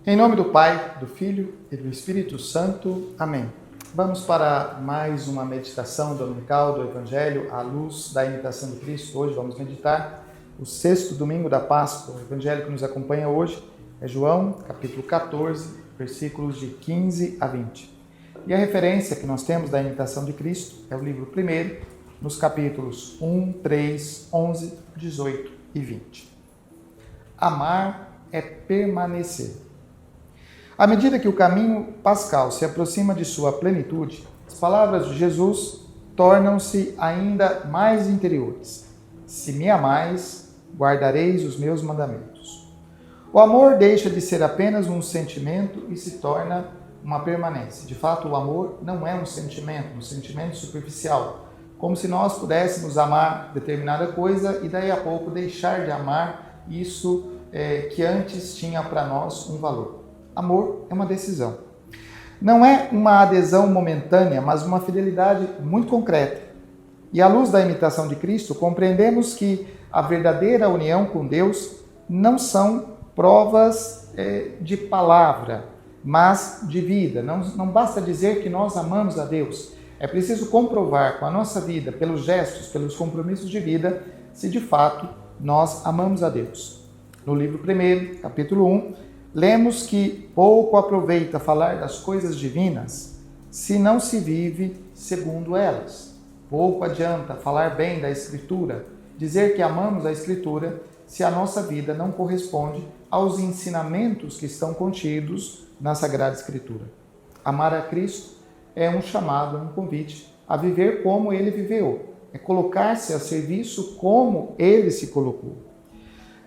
Em nome do Pai, do Filho e do Espírito Santo. Amém. Vamos para mais uma meditação dominical do Evangelho à luz da imitação de Cristo. Hoje vamos meditar o sexto domingo da Páscoa. O Evangelho que nos acompanha hoje é João, capítulo 14, versículos de 15 a 20. E a referência que nós temos da imitação de Cristo é o livro 1, nos capítulos 1, 3, 11, 18 e 20. Amar é permanecer. À medida que o caminho pascal se aproxima de sua plenitude, as palavras de Jesus tornam-se ainda mais interiores. Se me amais, guardareis os meus mandamentos. O amor deixa de ser apenas um sentimento e se torna uma permanência. De fato, o amor não é um sentimento superficial, como se nós pudéssemos amar determinada coisa e daí a pouco deixar de amar isso que antes tinha para nós um valor. Amor é uma decisão. Não é uma adesão momentânea, mas uma fidelidade muito concreta. E à luz da imitação de Cristo, compreendemos que a verdadeira união com Deus não são provas de palavra, mas de vida. Não basta dizer que nós amamos a Deus. É preciso comprovar com a nossa vida, pelos gestos, pelos compromissos de vida, se de fato nós amamos a Deus. No livro 1, capítulo 1, lemos que pouco aproveita falar das coisas divinas se não se vive segundo elas. Pouco adianta falar bem da Escritura, dizer que amamos a Escritura, se a nossa vida não corresponde aos ensinamentos que estão contidos na Sagrada Escritura. Amar a Cristo é um chamado, um convite a viver como Ele viveu, é colocar-se a serviço como Ele se colocou.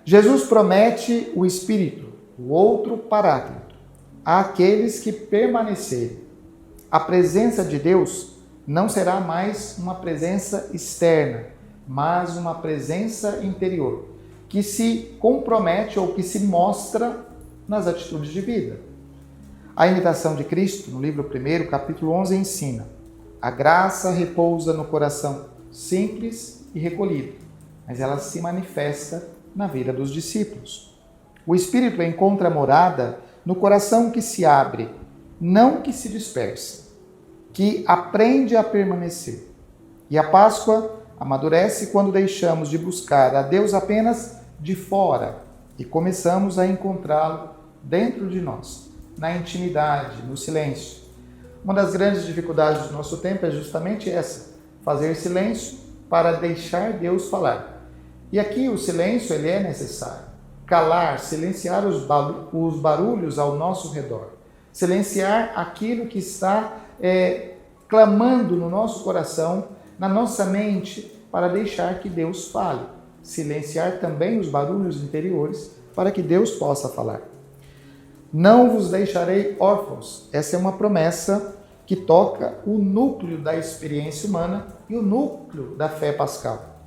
Jesus promete o Espírito, o outro Paráclito, àqueles que permanecerem. A presença de Deus não será mais uma presença externa, mas uma presença interior, que se compromete ou que se mostra nas atitudes de vida. A imitação de Cristo, no livro 1, capítulo 11, ensina: a graça repousa no coração simples e recolhido, mas ela se manifesta na vida dos discípulos. O Espírito encontra morada no coração que se abre, não que se dispersa, que aprende a permanecer. E a Páscoa amadurece quando deixamos de buscar a Deus apenas de fora e começamos a encontrá-lo dentro de nós, na intimidade, no silêncio. Uma das grandes dificuldades do nosso tempo é justamente essa: fazer silêncio para deixar Deus falar. E aqui o silêncio ele é necessário. Calar, silenciar os barulhos ao nosso redor. Silenciar aquilo que está clamando no nosso coração, na nossa mente, para deixar que Deus fale. Silenciar também os barulhos interiores para que Deus possa falar. Não vos deixarei órfãos. Essa é uma promessa que toca o núcleo da experiência humana e o núcleo da fé pascal.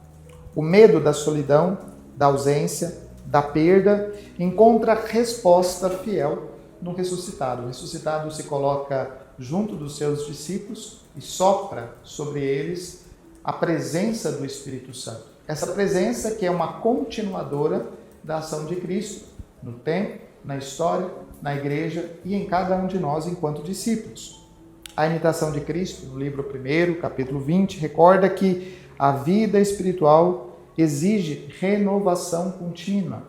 O medo da solidão, da ausência, da perda, encontra resposta fiel no ressuscitado. O ressuscitado se coloca junto dos seus discípulos e sopra sobre eles a presença do Espírito Santo. Essa presença que é uma continuadora da ação de Cristo no tempo, na história, na igreja e em cada um de nós enquanto discípulos. A imitação de Cristo, no livro 1, capítulo 20, recorda que a vida espiritual exige renovação contínua.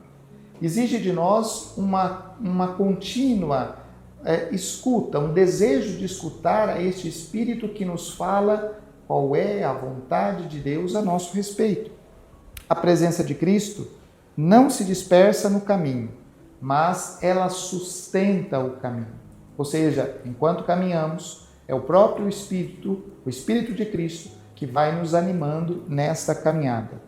Exige de nós uma contínua escuta, um desejo de escutar a este Espírito que nos fala qual é a vontade de Deus a nosso respeito. A presença de Cristo não se dispersa no caminho, mas ela sustenta o caminho. Ou seja, enquanto caminhamos, é o próprio Espírito, o Espírito de Cristo, que vai nos animando nesta caminhada.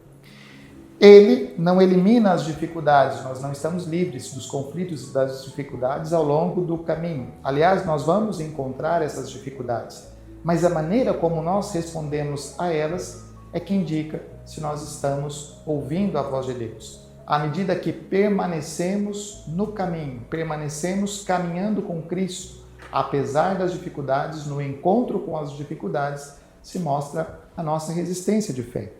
Ele não elimina as dificuldades, nós não estamos livres dos conflitos e das dificuldades ao longo do caminho. Aliás, nós vamos encontrar essas dificuldades, mas a maneira como nós respondemos a elas é que indica se nós estamos ouvindo a voz de Deus. À medida que permanecemos no caminho, permanecemos caminhando com Cristo, apesar das dificuldades, no encontro com as dificuldades, se mostra a nossa resistência de fé.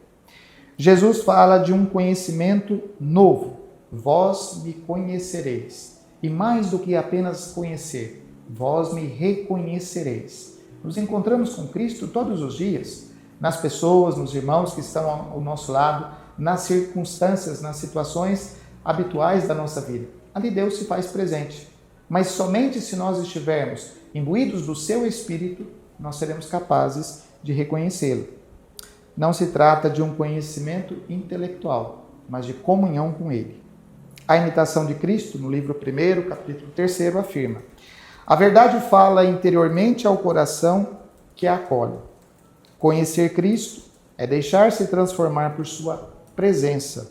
Jesus fala de um conhecimento novo. Vós me conhecereis. E mais do que apenas conhecer, vós me reconhecereis. Nos encontramos com Cristo todos os dias, nas pessoas, nos irmãos que estão ao nosso lado, nas circunstâncias, nas situações habituais da nossa vida. Ali Deus se faz presente. Mas somente se nós estivermos imbuídos do seu Espírito, nós seremos capazes de reconhecê-lo. Não se trata de um conhecimento intelectual, mas de comunhão com Ele. A imitação de Cristo, no livro 1, capítulo 3, afirma: a verdade fala interiormente ao coração que a acolhe. Conhecer Cristo é deixar-se transformar por sua presença.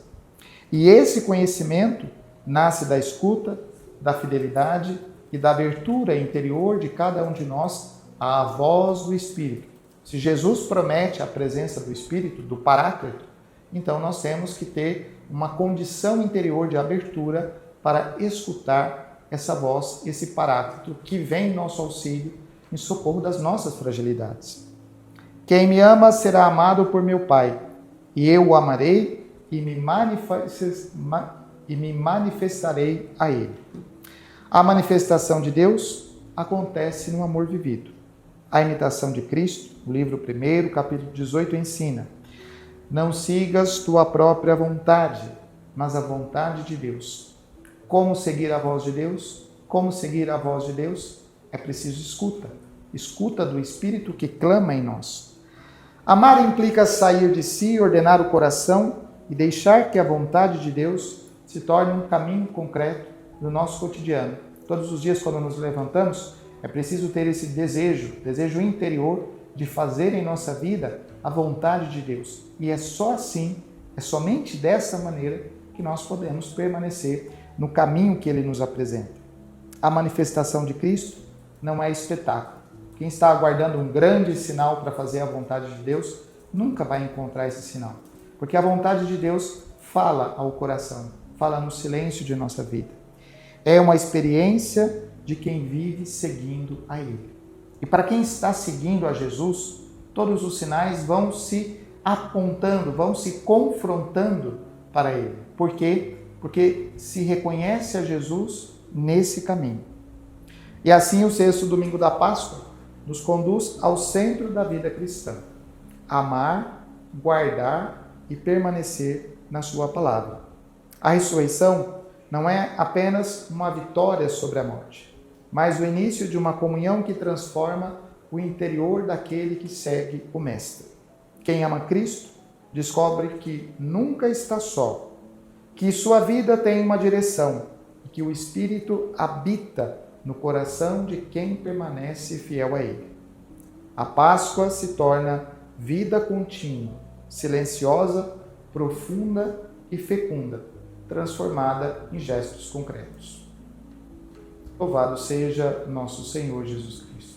E esse conhecimento nasce da escuta, da fidelidade e da abertura interior de cada um de nós à voz do Espírito. Se Jesus promete a presença do Espírito, do Paráclito, então nós temos que ter uma condição interior de abertura para escutar essa voz, esse Paráclito que vem em nosso auxílio, em socorro das nossas fragilidades. Quem me ama será amado por meu Pai, e eu o amarei e me manifestarei a Ele. A manifestação de Deus acontece no amor vivido. A imitação de Cristo, o livro 1, capítulo 18, ensina: não sigas tua própria vontade, mas a vontade de Deus. Como seguir a voz de Deus? Como seguir a voz de Deus? É preciso escuta. Escuta do Espírito que clama em nós. Amar implica sair de si, ordenar o coração e deixar que a vontade de Deus se torne um caminho concreto no nosso cotidiano. Todos os dias, quando nos levantamos, é preciso ter esse desejo interior de fazer em nossa vida a vontade de Deus. E é só assim, é somente dessa maneira que nós podemos permanecer no caminho que Ele nos apresenta. A manifestação de Cristo não é espetáculo. Quem está aguardando um grande sinal para fazer a vontade de Deus, nunca vai encontrar esse sinal. Porque a vontade de Deus fala ao coração, fala no silêncio de nossa vida. É uma experiência de quem vive seguindo a Ele. E para quem está seguindo a Jesus, todos os sinais vão se apontando, vão se confrontando para Ele. Por quê? Porque se reconhece a Jesus nesse caminho. E assim o sexto domingo da Páscoa nos conduz ao centro da vida cristã. Amar, guardar e permanecer na sua palavra. A ressurreição não é apenas uma vitória sobre a morte, mas o início de uma comunhão que transforma o interior daquele que segue o Mestre. Quem ama Cristo descobre que nunca está só, que sua vida tem uma direção e que o Espírito habita no coração de quem permanece fiel a Ele. A Páscoa se torna vida contínua, silenciosa, profunda e fecunda, transformada em gestos concretos. Louvado seja nosso Senhor Jesus Cristo.